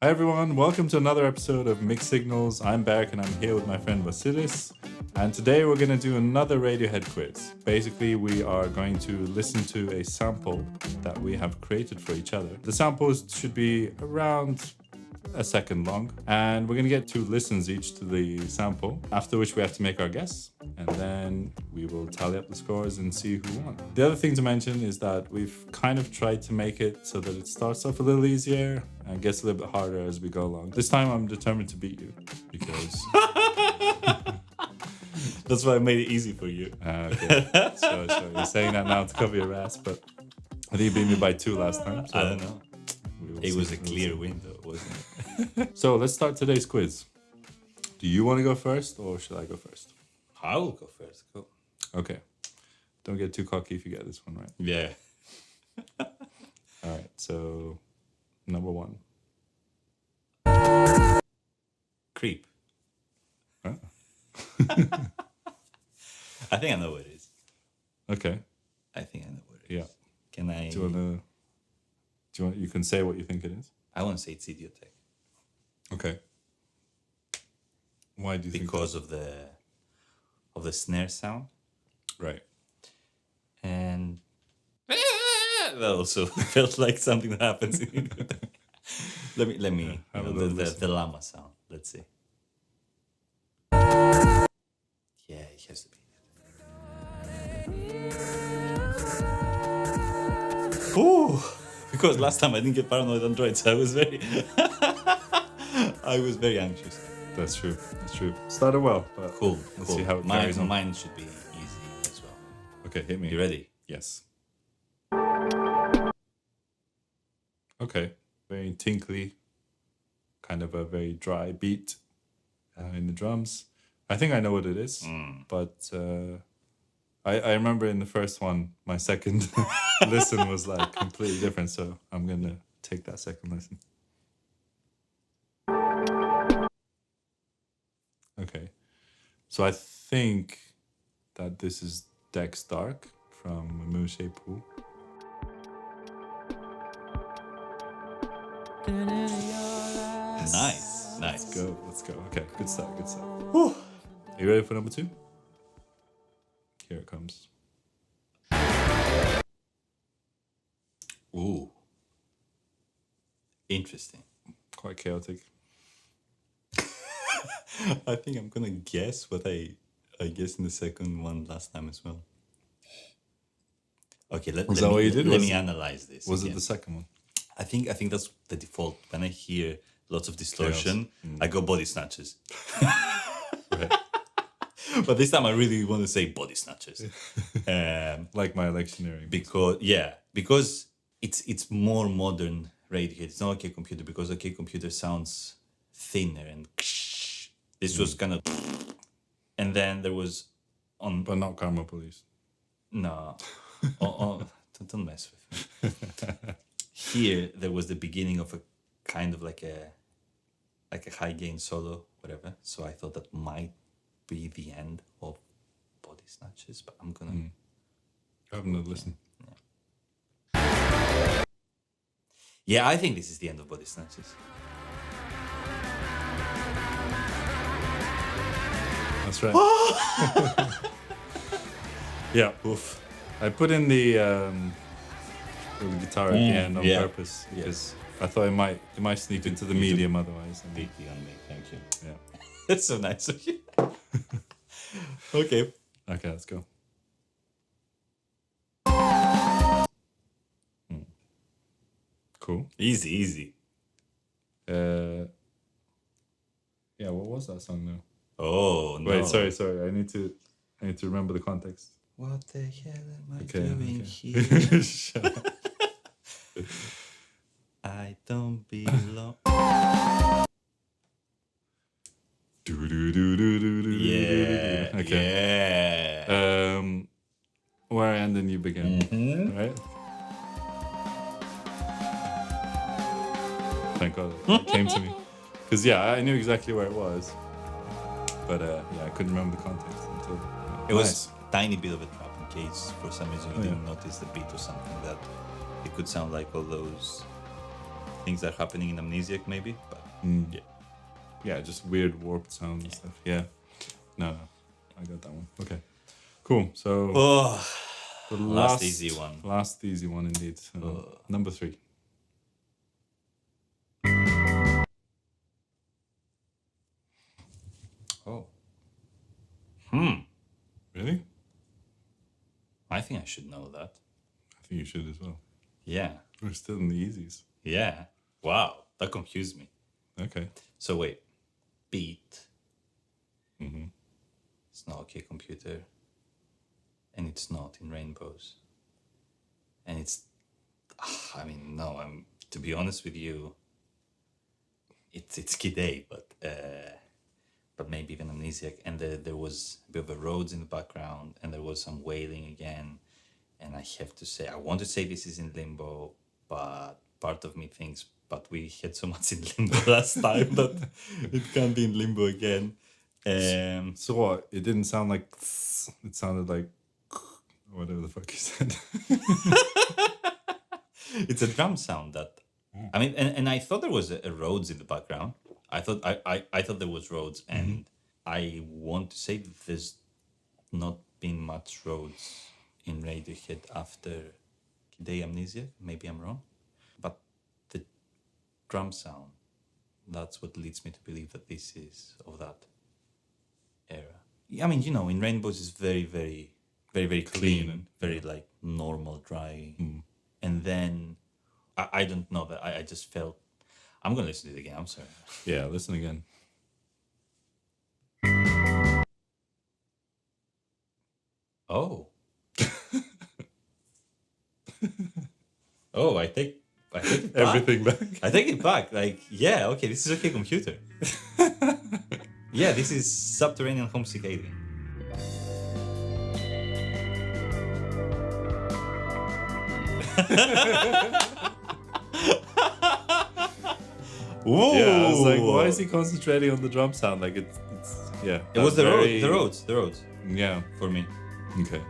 Hi everyone, welcome to another episode of Mixed Signals. I'm Berk and I'm here with my friend Vasilis. And today we're going to do another Radiohead quiz. Basically, we are going to listen to a sample that we have created for each other. The samples should be around a second long, and we're going to get 2 listens each to the sample, after which we have to make our guess, and then we will tally up the scores and see who won. The other thing to mention is that we've kind of tried to make it so that it starts off a little easier and gets a little bit harder as we go along. This time I'm determined to beat you, because that's why I made it easy for you. Okay. So you're saying that now to cover your ass, but I think you beat me by 2 last time. So I don't know. It was a clear win though, wasn't it? So let's start today's quiz. Do you want to go first or should I go first? I will go first. Go. Okay. Don't get too cocky if you get this one right. Yeah. All right. So number 1. Creep. Huh? I think I know what it is. Okay. I think I know what it is. Yeah. Can I? Do you want? You can say what you think it is. I want to say it's Idiotech. Okay. Why do you think? Because of the snare sound. Right. And that also felt like something that happens in Idiotech. Let me the llama sound. Let's see. Yeah, it has to be. Ooh, because last time I didn't get Paranoid Android, so I was very anxious. That's true. Started well, but Cool. Let's see how it carries on. Mine should be easy as well. Okay, hit me. You ready? Yes. Okay. Very tinkly, kind of a very dry beat in the drums. I think I know what it is, but I remember in the first one, my second listen was like completely different, so I'm going to take that second listen. Okay. So I think that this is Dex Dark from Moon Pool. Nice. Let's go. Okay, good start. Whew. Are you ready for number 2? Here it comes. Ooh. Interesting. Quite chaotic. I think I'm gonna guess what I guessed in the second one last time as well. Okay, let me analyze this. Was again. it the second one? I think that's the default. When I hear lots of distortion, I go body snatches. Right. But this time I really want to say body snatches. Like my electioneering. Because it's more modern Radiohead. It's not OK Computer, because OK Computer sounds thinner and this was kind of, and then there was But not Karma Police. no, don't mess with me. Here there was the beginning of a kind of like a high gain solo, whatever. So I thought that might be the end of Body Snatches, but I'm gonna Have another listen. Yeah, I think this is the end of Body Snatches. That's right. Yeah, oof. I put in the guitar at the end on purpose because I thought it might sneak into the medium otherwise. Completely on me, thank you. Yeah. That's so nice of you. Okay, let's go. Cool. Easy. Yeah, what was that song now? Oh no! Wait, sorry. I need to remember the context. What the hell am I Okay. doing here? Shut up. I don't belong. Yeah. Okay. Yeah. Where I end and you begin. Right? Thank God it came to me. Because I knew exactly where it was. But I couldn't remember the context until It was tiny bit of a trap in case for some reason you didn't notice the beat or something, that it could sound like all those things that are happening in Amnesiac, maybe. But yeah. Yeah, just weird warped sounds and stuff. Yeah. No, I got that one. Okay. Cool. So Oh, the last easy one. Last easy one indeed. Number 3. Oh. Really? I think I should know that. I think you should as well. Yeah. We're still in the easies. Yeah. Wow. That confused me. Okay. So wait. Beat. Mm-hmm. It's not OK Computer. And it's not in Rainbows. And it's... I mean, no, to be honest with you, it's Kid A, but maybe even Amnesiac. And there was a bit of a Rhodes in the background, and there was some wailing again. And I have to say, I want to say this is in Limbo, but part of me thinks, but we had so much in Limbo last time that it can't be in Limbo again. So what? It didn't sound like... It sounded like... Whatever the fuck you said. It's a drum sound that... I mean, and I thought there was a Rhodes in the background. I thought there was Rhodes, and I want to say that there's not been much Rhodes in Radiohead after Kid A Amnesia. Maybe I'm wrong. But the drum sound, that's what leads me to believe that this is of that era. I mean, in Rainbows is very, very, very, very clean and very like normal, dry. And then I don't know that I just felt... I'm going to listen to it again. I'm sorry. Yeah, listen again. Oh. Oh, I take it back. Everything back. I take it back. Like, yeah, okay, this is OK Computer. Yeah, this is Subterranean Homesick Alien. Whoa. Yeah, I was like, why is he concentrating on the drum sound? Like it's yeah. It was the Rhodes, Yeah. for me. Okay.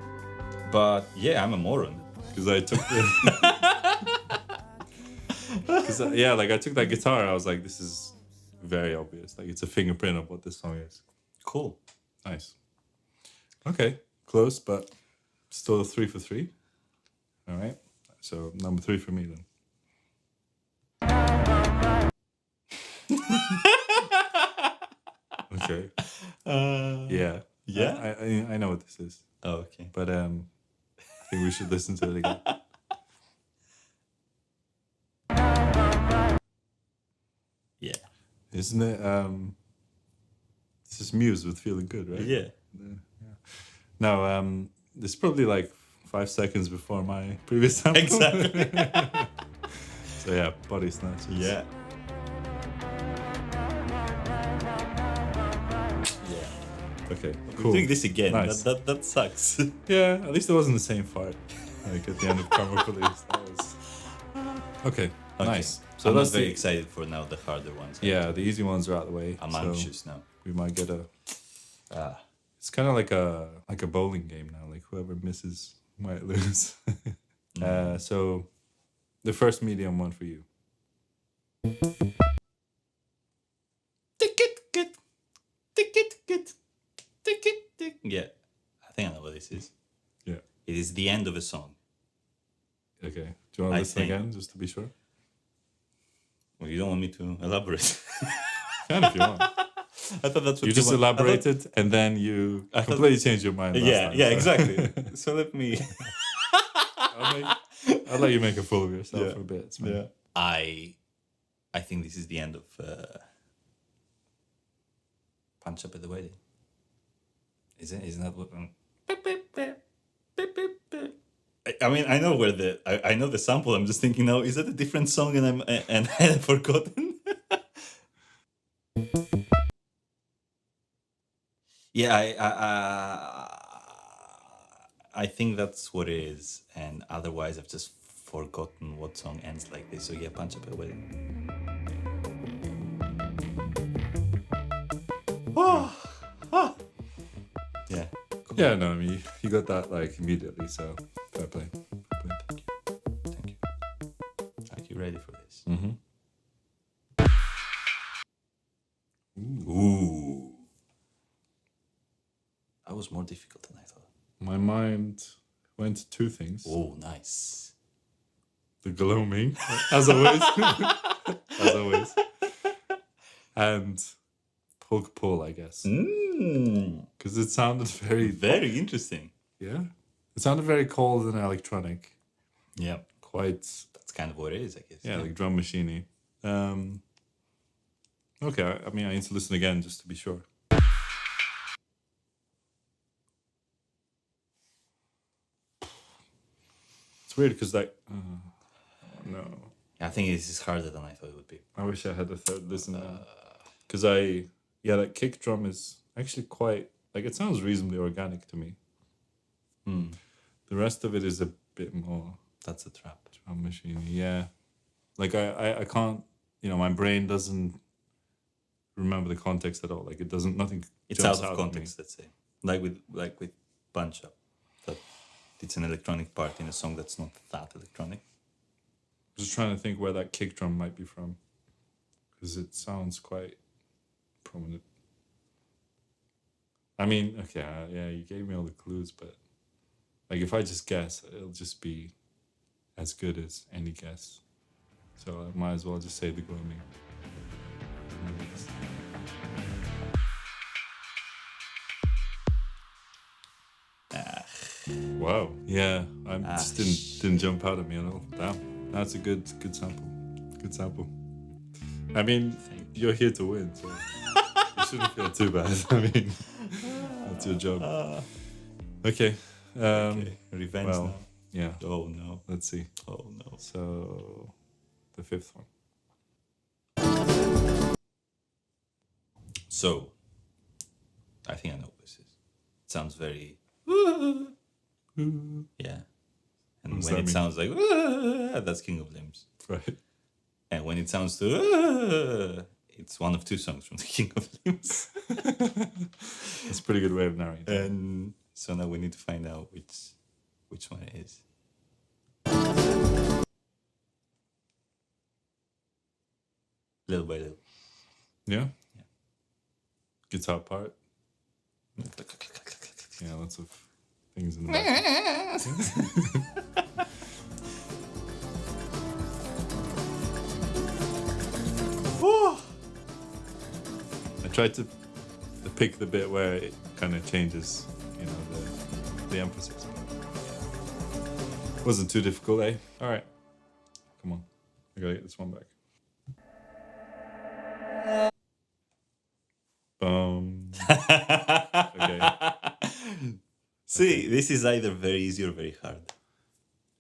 But yeah, I'm a moron. Because I took I took that guitar. I was like, this is very obvious. Like it's a fingerprint of what this song is. Cool. Nice. Okay, close, but still 3 for 3. All right. So number 3 for me then. Okay. Yeah. Yeah? I know what this is, Oh, okay. but I think we should listen to it again. Yeah. Isn't it? This is Muse with Feeling Good, right? Yeah. No, this is probably like 5 seconds before my previous sample. Exactly. So yeah, Body Snatchers. Yeah. Okay, We're cool. doing this again. Nice. That sucks. Yeah, at least it wasn't the same fart. Like at the end of Karma Police. That was... Okay, nice. So I'm very excited for now the harder ones. Yeah, the easy ones are out of the way. I'm so anxious now. we might get a... It's kind of like a bowling game now. Like whoever misses might lose. So the first medium one for you. Yeah, I think I know what this is. Yeah. It is the end of a song. Okay. Do you want to listen again, just to be sure? Well, you don't want me to elaborate. Can if you want. I thought that's what You just elaborated and then you completely changed your mind. Yeah, time, yeah, so. exactly. So let me... I'll let you make a fool of yourself for a bit. It's fine. Yeah. I think this is the end of Punch Up at the Wedding. Isn't that what? I mean, I know where I know the sample. I'm just thinking now, is that a different song and I've forgotten? Yeah, I think that's what it is, and otherwise I've just forgotten what song ends like this. So yeah, Punch Up at the Wedding. Yeah. Cool. Yeah, no, I mean, you got that like immediately, so fair play. Thank you. Are you ready for this? Mm-hmm. Ooh. That was more difficult than I thought. My mind went to two things. Oh, nice. The gloaming, as always. As always. And poke pull, I guess. Because it sounded Very interesting. Yeah. It sounded very cold and electronic. Yeah. Quite. That's kind of what it is, I guess. Yeah, like drum machiney. Okay, I mean, I need to listen again just to be sure. It's weird because no. I think this is harder than I thought it would be. I wish I had a third listen. Because that kick drum is actually quite, like, it sounds reasonably organic to me. The rest of it is a bit more. That's a trap. Drum machine, yeah. Like, I can't, my brain doesn't remember the context at all. Like, it doesn't, nothing. It's out of context, let's say. Like with Punch Up. That it's an electronic part in a song that's not that electronic. I'm just trying to think where that kick drum might be from. Because it sounds quite prominent. I mean, okay, yeah, you gave me all the clues, but like if I just guess, it'll just be as good as any guess. So I might as well just say the gloaming. Wow, yeah, I just didn't jump out at me at all. Damn, that's a good sample. Good sample. I mean, you're here to win, so you shouldn't feel too bad. I mean, that's your job. Okay. Revenge well, now. Yeah. Oh no. Let's see. Oh no. So, the fifth one. So, I think I know what this is. It sounds very. Yeah. And when it sounds like. That's King of Limbs. Right. And when it sounds to. It's one of two songs from the King of Limbs. That's a pretty good way of narrating. And so now we need to find out which one it is. Little by little. Yeah? Yeah. Guitar part. Yeah, lots of things in the background. I tried to pick the bit where it kind of changes, the emphasis. Wasn't too difficult, eh? All right. Come on. I gotta get this one back. Okay. See, this is either very easy or very hard.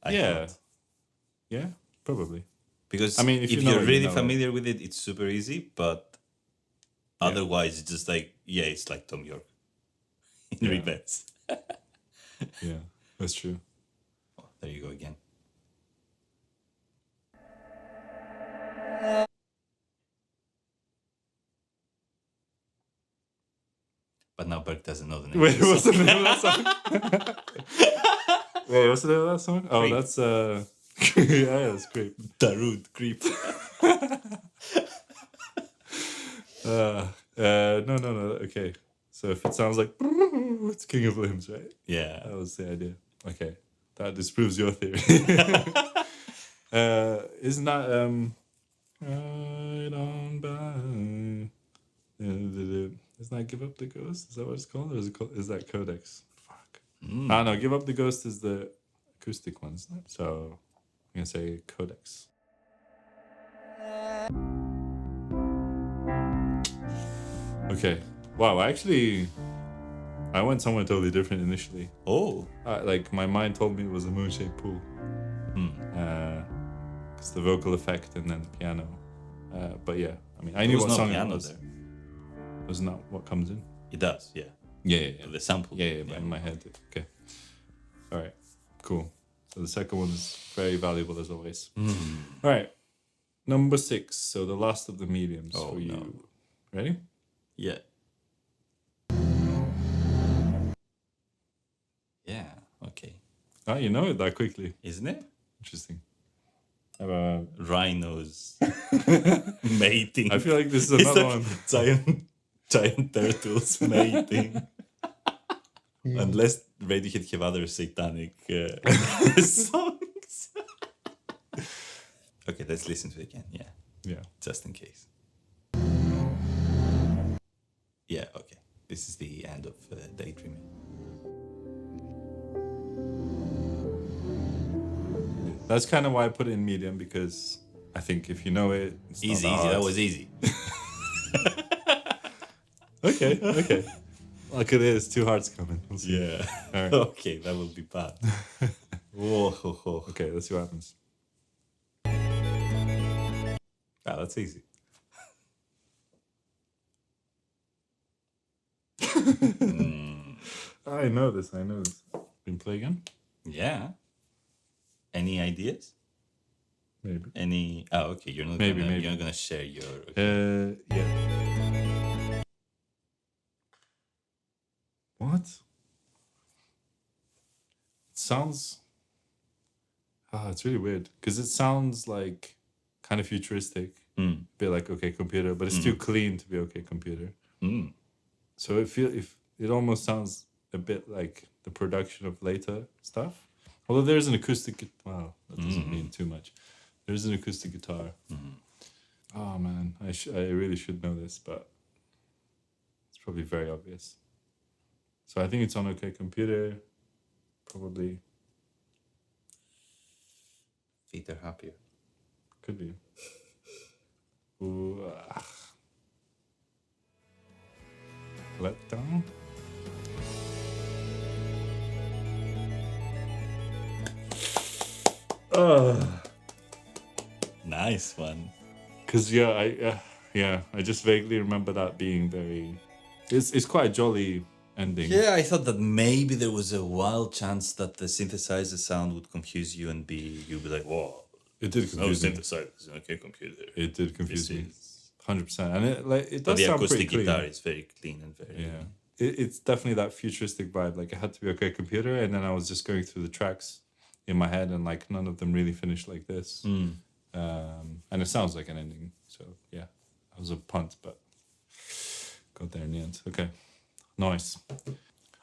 I thought. Yeah, probably. Because I mean, if you're you know, really familiar with it, it's super easy. But otherwise, it's just like, it's like Tom York in reverse. Yeah, that's true. Oh, there you go again. But now Berk doesn't know the name. Wait, what's the name of that song? Wait, what's the name of that song? Oh, Creep. That's yeah, it's Creep. Darude, Creep. No. Okay, so if it sounds like it's King of Limbs, right? Yeah. That was the idea. Okay, that disproves your theory. Isn't that right on by? Isn't that Give Up the Ghost? Is that what it's called? Or is that Codex? Fuck. Ah, no, Give Up the Ghost is the acoustic one, isn't it? So I'm gonna say Codex. Okay. Wow, I went somewhere totally different initially. Oh. Like my mind told me it was a moon-shaped pool. It's the vocal effect and then the piano. But yeah, I mean, I knew what song it was. Wasn't that what comes in? It does, yeah. Yeah. The sample. Yeah, but in my head. Okay. All right. Cool. So the second one is very valuable as always. All right. Number 6. So the last of the mediums for you. No. Ready? Yeah. Yeah, okay. Oh, you know it that quickly. Isn't it? Interesting. Rhinos mating. I feel like this is It's another like one. giant turtles mating. Unless Radiohead have other satanic songs. Okay, let's listen to it again. Yeah, Yeah. just in case. Yeah, okay. This is the end of Daydreaming. That's kind of why I put it in medium, because I think if you know it, it's not Easy, that easy. hard. That was easy. Okay, okay. Look at this, 2 hearts coming. We'll see. Yeah. All right. Okay, that will be bad. Whoa, ho, ho. Okay, let's see what happens. Ah, that's easy. I know this. Can you play again? Yeah. Any ideas? Maybe. Any? Oh, okay. You're not Maybe, gonna, maybe. You're not gonna share your. Okay. Yeah. What? It sounds. It's really weird because it sounds like kind of futuristic, a bit like OK Computer, but it's too clean to be OK Computer. So it almost sounds a bit like the production of later stuff. Although there's an acoustic. Wow, that doesn't mean too much. There's an acoustic guitar. Oh man, I really should know this, but it's probably very obvious. So I think it's on OK Computer, probably. Feet are happier. Could be. Ooh, Let down. Nice one. Cause I just vaguely remember that being very. It's quite a jolly ending. Yeah, I thought that maybe there was a wild chance that the synthesizer sound would confuse you and you'd be like, whoa. It did confuse me. Synthesizers, okay, computer. It did confuse This me. is- 100%, and it But does the sound pretty acoustic clean. guitar is very clean and very. Yeah, it's definitely that futuristic vibe. Like it had to be OK Computer, and then I was just going through the tracks in my head, and like none of them really finished like this. And it sounds like an ending. So yeah, that was a punt, but got there in the end. Okay, nice.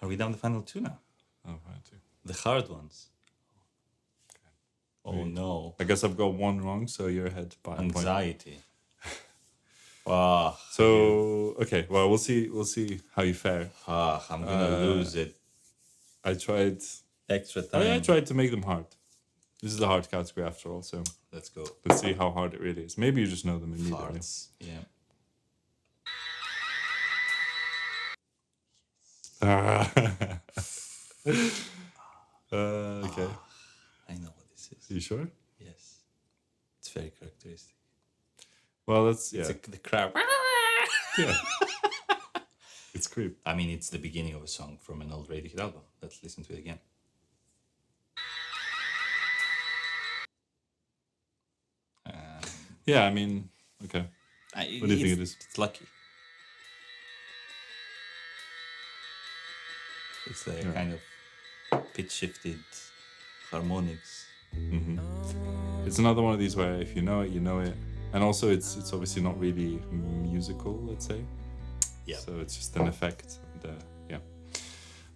Are we down the final two now? Oh, right, too. The hard ones. Oh no. I guess I've got one wrong, so you're ahead by a point. Anxiety. Wow. So okay, well we'll see how you fare. I'm gonna lose it. I tried. Extra time. I tried to make them hard. This is a hard category after all, so Let's go. let's see how hard it really is. Maybe you just know them immediately. Hearts. Yeah. Okay. I know what this is. Are you sure? Yes. It's very characteristic. Well, let's It's the crowd. yeah. It's creep. I mean, it's the beginning of a song from an old Radiohead album. Let's listen to it again. Yeah, I mean, okay. What do you think it is? It's lucky. It's the kind of pitch shifted harmonics. It's another one of these where if you know it, you know it, and also it's obviously not really musical. Let's say. Yeah. So it's just an effect. And, yeah.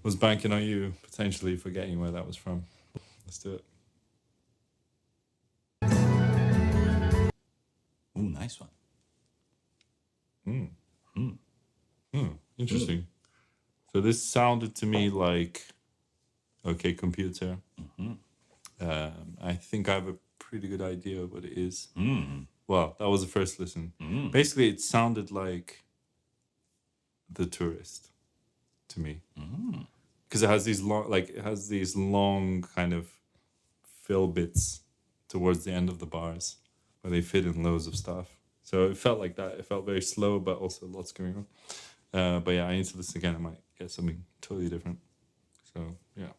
Was banking on you potentially forgetting where that was from. Let's do it. Ooh, nice one. Interesting. So this sounded to me like OK Computer. I think I have a pretty good idea of what it is. Well, that was the first listen. Basically, it sounded like The Tourist to me, because it has these long kind of fill bits towards the end of the bars where they fit in loads of stuff. So it felt like that. It felt very slow, but also lots going on. But yeah, I need to listen again. I might get something totally different. So yeah.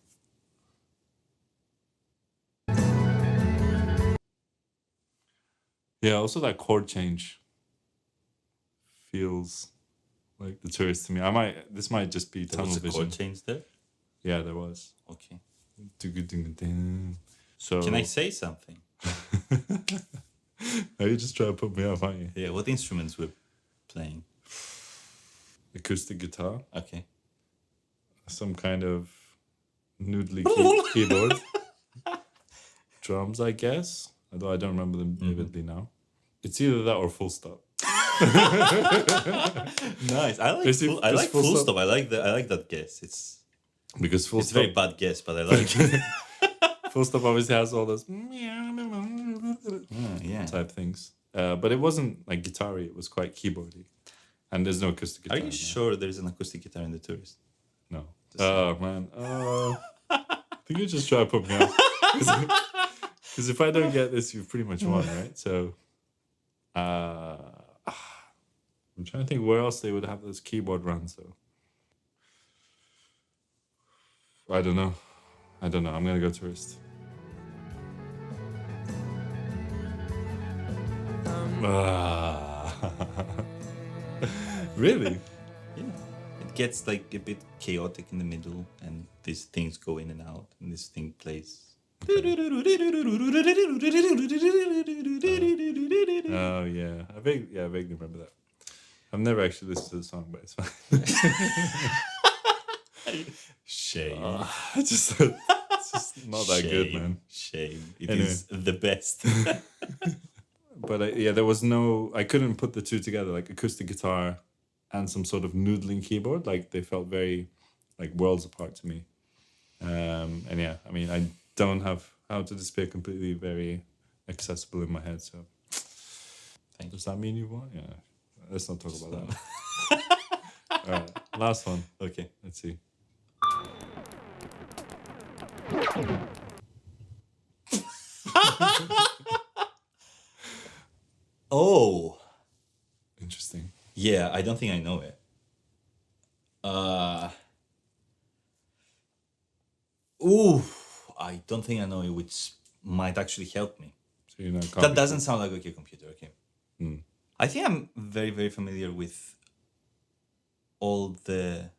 Yeah, also that chord change feels like The Tourist to me. This might just be There tunnel was a vision. chord change there. Yeah, there was. Okay. So Can I say something? Now you just try to put me off, aren't you? Yeah, what instruments were playing? Acoustic guitar, Okay. some kind of noodly keyboard, drums, I guess. Although I don't remember them vividly now. It's either that or full stop. Nice. I like Basically, I just like full full stop. stop. I like that guess. It's Because full it's stop, very bad guess, but I like it. full stop obviously has all those Yeah. type things. But it wasn't like guitar-y, it was quite keyboardy. And there's no acoustic guitar. Are you sure there's an acoustic guitar in The Tourist? No. Oh, man. I think you just try to put me off. Because if I don't get this, you've pretty much won, right? So, I'm trying to think where else they would have those keyboard runs, though. I don't know. I'm going to go Tourist. Really? Yeah. It gets like a bit chaotic in the middle, and these things go in and out, and this thing plays. Oh, yeah. I vaguely remember that. I've never actually listened to the song, but it's fine. Shame. It's just not that good, man. Shame. It Anyway. is the best. But there was no, I couldn't put the two together, like acoustic guitar and some sort of noodling keyboard. Like they felt very like worlds apart to me. And yeah, I mean, I don't have How to Disappear completely very accessible in my head. So does that mean you won? Yeah. Let's not talk about that. All right, last one. Okay. Let's see. Oh. Interesting. Yeah, I don't think I know it. I don't think I know it, which might actually help me. So you know, That doesn't sound like OK Computer. Okay. Hmm. I think I'm very, very familiar with all the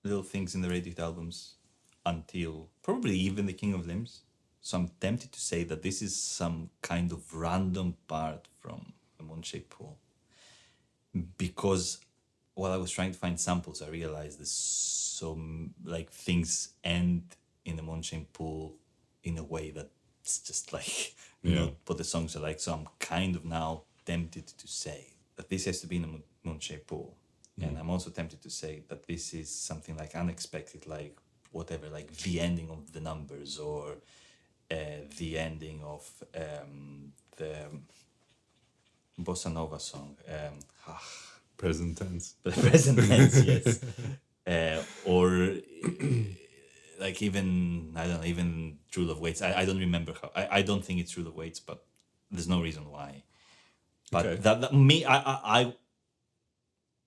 little things in the Radiohead albums until probably even The King of Limbs. So I'm tempted to say that this is some kind of random part from The Moon-Shaped Pool. Because while I was trying to find samples, I realized there's some like things end in The Moon-Shaped Pool in a way that's just like not what the songs are like. So I'm kind of now tempted to say that this has to be in a Moon-Shaped Pool. And I'm also tempted to say that this is something like unexpected, like whatever, like the ending of the numbers or the ending of the bossa nova song. Present tense. The present tense, yes. Or like even, I don't know, even True Love Waits. I don't remember how. I don't think it's True Love Waits, but there's no reason why. But Okay. that me,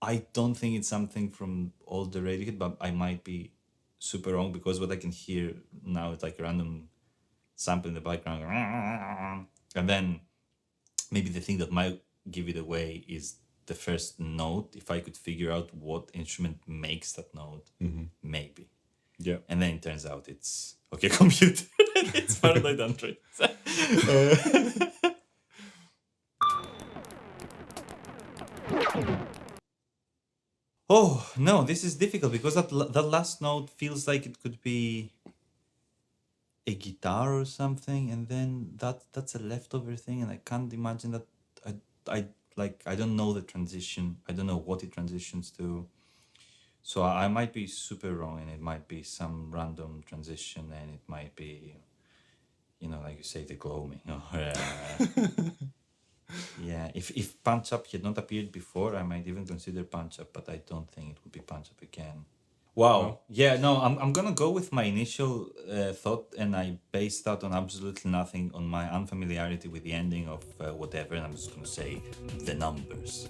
I don't think it's something from all the Radiohead, but I might be super wrong because what I can hear now is like a random sample in the background. And then maybe the thing that might give it away is the first note. If I could figure out what instrument makes that note, maybe. Yeah. And then it turns out it's OK Computer. It's Paranoid Android. Oh, no, this is difficult because that last note feels like it could be a guitar or something, and then that's a leftover thing, and I can't imagine that. I don't know the transition. I don't know what it transitions to. So I might be super wrong, and it might be some random transition, and it might be, like you say, the gloaming. Yeah, if Punch Up had not appeared before, I might even consider Punch Up, but I don't think it would be Punch Up again. Wow. No. Yeah, no, I'm gonna go with my initial thought, and I based that on absolutely nothing, on my unfamiliarity with the ending of whatever, and I'm just gonna say the numbers.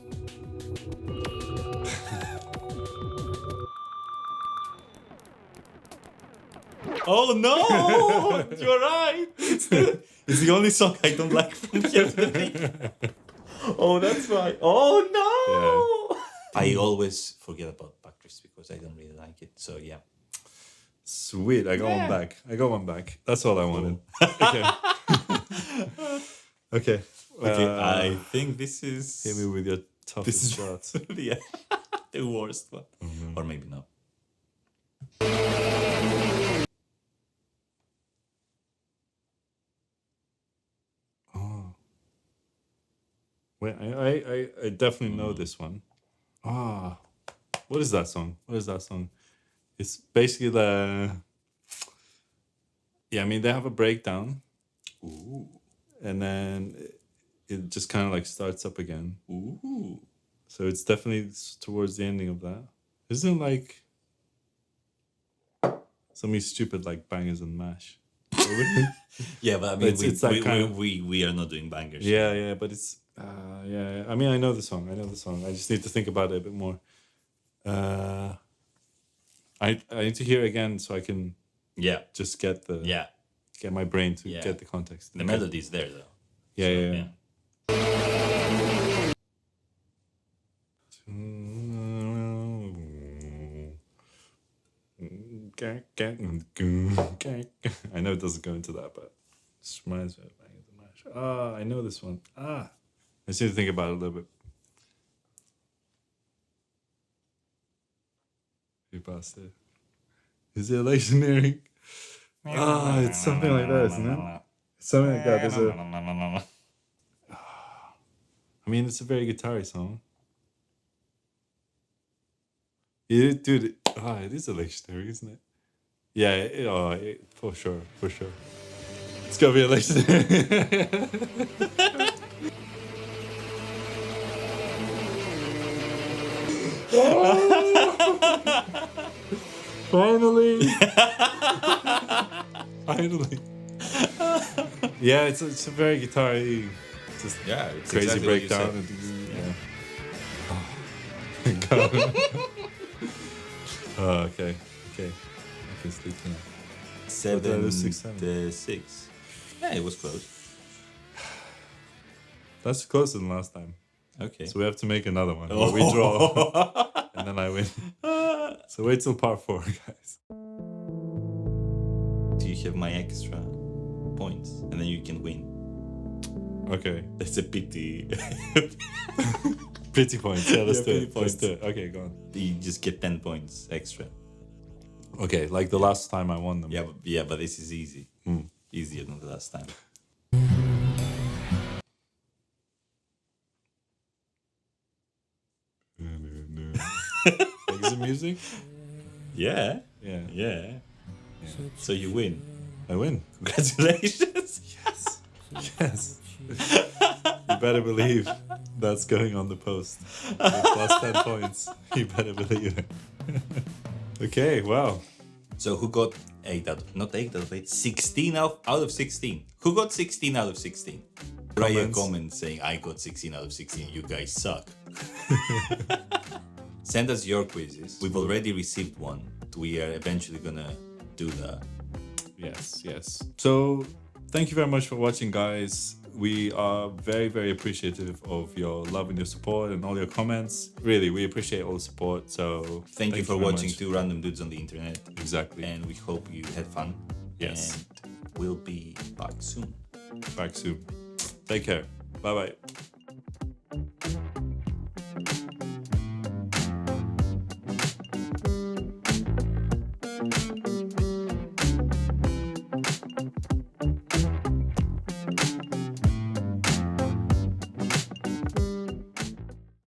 Oh no! You're right. It's the only song I don't like from here to the thing. Oh, that's right. Oh no! I always forget about Backtricks because I don't really like it. So yeah. Sweet. I got one back. That's all I wanted. Okay. Okay. Okay, I think this is... Hit me with your toughest is- shots. yeah, the worst one. Or maybe not. Oh. Wait, I definitely know this one. Ah, what is that song? What is that song? It's basically the... Yeah, I mean, they have a breakdown. Ooh. And then it just kind of like starts up again. Ooh. So it's definitely towards the ending of that. Isn't it like something stupid like Bangers and Mash? Yeah, but I mean, It's that kind of... we are not doing bangers. Yeah, but it's... yeah, I mean, I know the song. I just need to think about it a bit more. I need to hear it again so I can Yeah. just get my brain to Yeah. get the context. The melody is there, though. Yeah, So, yeah. I know it doesn't go into that, but it just reminds me of Bangers and Mash. Ah, I know this one. I just need to think about it a little bit. You bastard. Is it electioneering? It's something like that, isn't it? It's something like that. There's a... I mean, it's a very guitar-y song. Dude, it is electionary, isn't it? Yeah, for sure. It's gotta be electionary. Finally. Yeah, it's a very guitar-y, just it's crazy exactly what you breakdown. said. God. Oh, okay. I can sleep tonight. 7-6. Yeah, it was close. That's closer than last time. Okay. So we have to make another one where we draw, and then I win. So wait till part 4, guys. Do you have my extra points, and then you can win? Okay. That's a pity. Pity points. Yeah, let's do pity it. points. Let's do it. Okay, go on. You just get 10 points extra. Okay, like the last time I won them. Yeah, but this is easy. Easier than the last time. Is it music? Yeah. Yeah. So you win. I win. Congratulations. Yes. You better believe that's going on the post. With plus 10 points. You better believe it. Okay, wow. So who got 16 out of 16? Who got 16 out of 16? Write a comment saying, I got 16 out of 16, you guys suck. Send us your quizzes. We've already received one. We are eventually gonna do that. Yes. So, thank you very much for watching, guys. We are very, very appreciative of your love and your support and all your comments. Really, we appreciate all the support. So, Thank you for very watching much. two random dudes on the internet. Exactly. And we hope you had fun. Yes. And we'll be back soon. Back soon. Take care. Bye-bye.